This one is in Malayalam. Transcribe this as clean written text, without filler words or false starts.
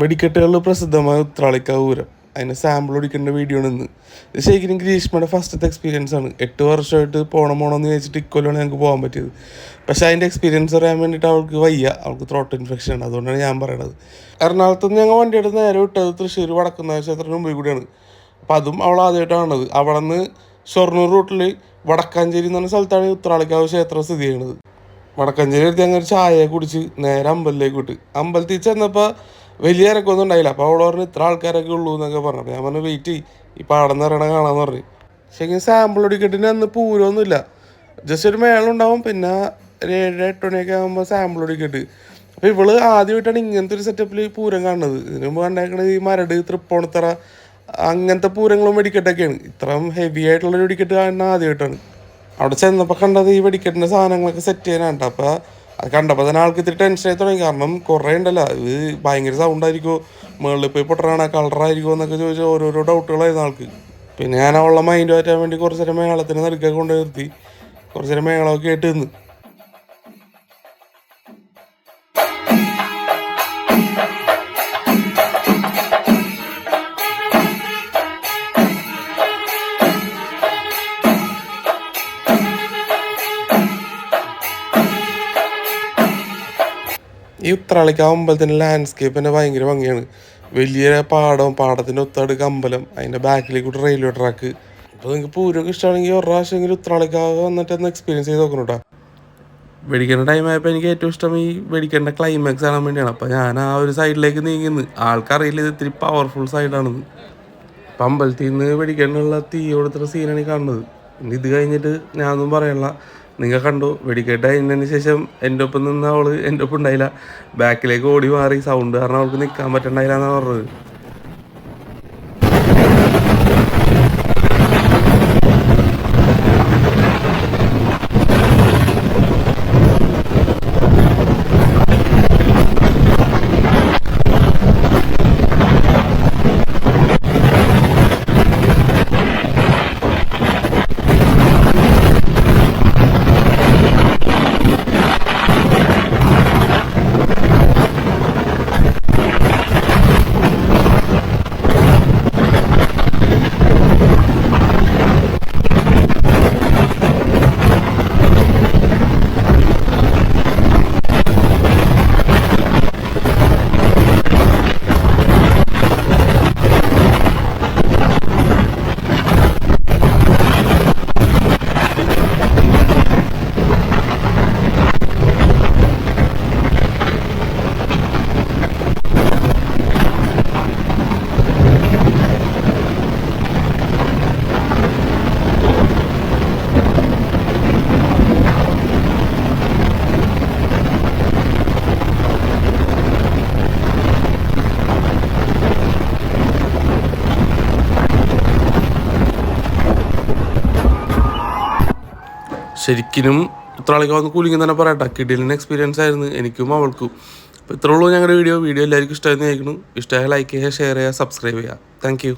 വെടിക്കെട്ടുകളിൽ പ്രസിദ്ധമായ ഉത്രാളിക്കാവ് പൂരം അതിൻ്റെ സാമ്പിൾ ഓടിക്കേണ്ട വീഡിയോ ആണ് ഇന്ന്. ഇത് ശരിക്കും ഗ്രീഷ്മയുടെ ഫസ്റ്റത്തെ എക്സ്പീരിയൻസ് ആണ്. 8 വർഷമായിട്ട് പോണമെന്ന് ചോദിച്ചിട്ട് ഇക്കൊല്ലാണ് ഞങ്ങൾക്ക് പോകാൻ പറ്റിയത്. പക്ഷേ അതിൻ്റെ എക്സ്പീരിയൻസ് അറിയാൻ വേണ്ടിയിട്ട് അവൾക്ക് വയ്യ, അവൾക്ക് ത്രോട്ട് ഇൻഫെക്ഷൻ ആണ്. അതുകൊണ്ടാണ് ഞാൻ പറയണത്. എറണാകുളത്ത് നിന്ന് ഞങ്ങൾ വണ്ടി എടുത്ത് നേരെ വിട്ടത് തൃശ്ശൂർ വടക്കുന്നാഥ ക്ഷേത്രത്തിന് മുമ്പിൽ കൂടിയാണ്. അപ്പം അതും അവൾ ആദ്യമായിട്ടാണത്. അവിടെ നിന്ന് ഷൊർണൂർ റൂട്ടിൽ വടക്കാഞ്ചേരി എന്ന് പറഞ്ഞ സ്ഥലത്താണ് ഉത്രാളിക്കാവ് ക്ഷേത്രം സ്ഥിതി ചെയ്യുന്നത്. വടക്കാഞ്ചേരി എടുത്ത് ഞങ്ങൾ ചായ കുടിച്ച് നേരെ അമ്പലത്തിലേക്ക് വിട്ട്. അമ്പലത്തിൽ ചെന്നപ്പോൾ വലിയ ഇറക്കൊന്നും ഉണ്ടായില്ല. അപ്പോൾ അവൾ പറഞ്ഞു ഇത്ര ആൾക്കാരൊക്കെ ഉള്ളൂ എന്നൊക്കെ പറഞ്ഞു. അപ്പോൾ ഞാൻ പറഞ്ഞു വെയിറ്റ് ചെയ്യും, ഈ പാടം നിറയണ കാണാമെന്ന് പറഞ്ഞു. ശരിക്കും സാമ്പിൾ ഒടിക്കെട്ടിന് അന്ന് പൂരമൊന്നുമില്ല, ജസ്റ്റ് ഒരു മേളം ഉണ്ടാവും. പിന്നെ ഒരു 7-8 മണിയൊക്കെ ആകുമ്പോൾ സാമ്പിൾ ഒടിക്കെട്ട്. അപ്പോൾ ഇവള് ആദ്യമായിട്ടാണ് ഇങ്ങനത്തെ ഒരു സെറ്റപ്പിൽ പൂരം കാണുന്നത്. ഇതിനു മുമ്പ് കണ്ടേക്കണത് ഈ മരട്, തൃപ്പൂണിത്തറ അങ്ങനത്തെ പൂരങ്ങളും വെടിക്കെട്ടൊക്കെയാണ്. ഇത്രയും ഹെവി ആയിട്ടുള്ളൊരു വെടിക്കെട്ട് കാണുന്ന ആദ്യമായിട്ടാണ്. അവിടെ ചെന്നപ്പോൾ കണ്ടത് ഈ വെടിക്കെട്ടിൻ്റെ സാധനങ്ങളൊക്കെ സെറ്റ് ചെയ്യാനാണ്. അപ്പോൾ അത് കണ്ടപ്പോൾ തന്നെ ആൾക്ക് ഇത്തിരി ടെൻഷനായി തുടങ്ങി. കാരണം കുറേ ഉണ്ടല്ലോ, ഇത് ഭയങ്കര സൗണ്ടായിരിക്കുമോ, മുകളിൽ പോയി പൊട്ടണ കളറായിരിക്കുമോ എന്നൊക്കെ ചോദിച്ചാൽ ഓരോരോ ഡൗട്ടുകളായിരുന്നു ആൾക്ക്. പിന്നെ ഞാൻ അവളുടെ മൈൻഡ് മാറ്റാൻ വേണ്ടി കുറച്ച് നേരം മേളത്തിന് നടുക്കൊക്കെ കൊണ്ടുപോയി നിർത്തി കുറച്ച് നേരം മേളമൊക്കെ കേട്ട് നിന്ന്. ഈ ഉത്രാളിക്കാവ് അമ്പലത്തിൻ്റെ ലാൻഡ്സ്കേപ്പ് തന്നെ ഭയങ്കര ഭംഗിയാണ്. വലിയ പാടത്തിൻ്റെ ഒത്തടുക്ക അമ്പലം, അതിൻ്റെ ബാക്കിലേക്ക് കൂടെ റെയിൽവേ ട്രാക്ക്. അപ്പോൾ നിങ്ങൾക്ക് പൂരമൊക്കെ ഇഷ്ടമാണെങ്കിൽ ഒരു പ്രാവശ്യമെങ്കിലും ഉത്രാളിക്കാവ് വന്നിട്ട് ഒന്ന് എക്സ്പീരിയൻസ് ചെയ്ത് നോക്കണം കേട്ടോ. വെടിക്കേണ്ട ടൈമായപ്പോൾ എനിക്ക് ഏറ്റവും ഇഷ്ടം ഈ വെടിക്കേണ്ട ക്ലൈമാക്സ് കാണാൻ വേണ്ടിയാണ്. അപ്പോൾ ഞാൻ ആ ഒരു സൈഡിലേക്ക് നീങ്ങുന്നു. ആൾക്കറിയില്ല ഇത് ഇത്തിരി പവർഫുൾ സൈഡാണെന്ന്. അപ്പം അമ്പലത്തിൽ നിന്ന് വെടിക്കേണ്ടുള്ള തീ കൊടുത്തിട്ട് സീനാണ് ഈ കാണുന്നത്. ഇനി ഇത് കഴിഞ്ഞിട്ട് ഞാനൊന്നും പറയണില്ല, നിങ്ങൾ കണ്ടു. വെടിക്കെട്ട് കഴിഞ്ഞതിന് ശേഷം എൻ്റെ ഒപ്പം നിന്ന് അവൾ എൻ്റെ ഒപ്പം ഉണ്ടായില്ല, ബാക്കിലേക്ക് ഓടി മാറി. സൗണ്ട് കാരണം അവൾക്ക് നിൽക്കാൻ പറ്റണ്ടായില്ല എന്നാണ് പറഞ്ഞത്. ശരിക്കും ഉത്രാളിക്കാവ് വന്ന് കൂലിങ്ങി തന്നെ പറയട്ടെ, കിടിലൻ എക്സ്പീരിയൻസ് ആയിരുന്നു എനിക്കും അവൾക്കും. അപ്പോൾ ഇത്രേ ഉള്ളൂ ഞങ്ങളുടെ വീഡിയോ എല്ലാവർക്കും ഇഷ്ടമായിരുന്നു ചോദിക്കുന്നു. ഇഷ്ടമായ ലൈക്ക് ചെയ്യുക, ഷെയർ ചെയ്യുക, സബ്സ്ക്രൈബ് ചെയ്യുക. താങ്ക്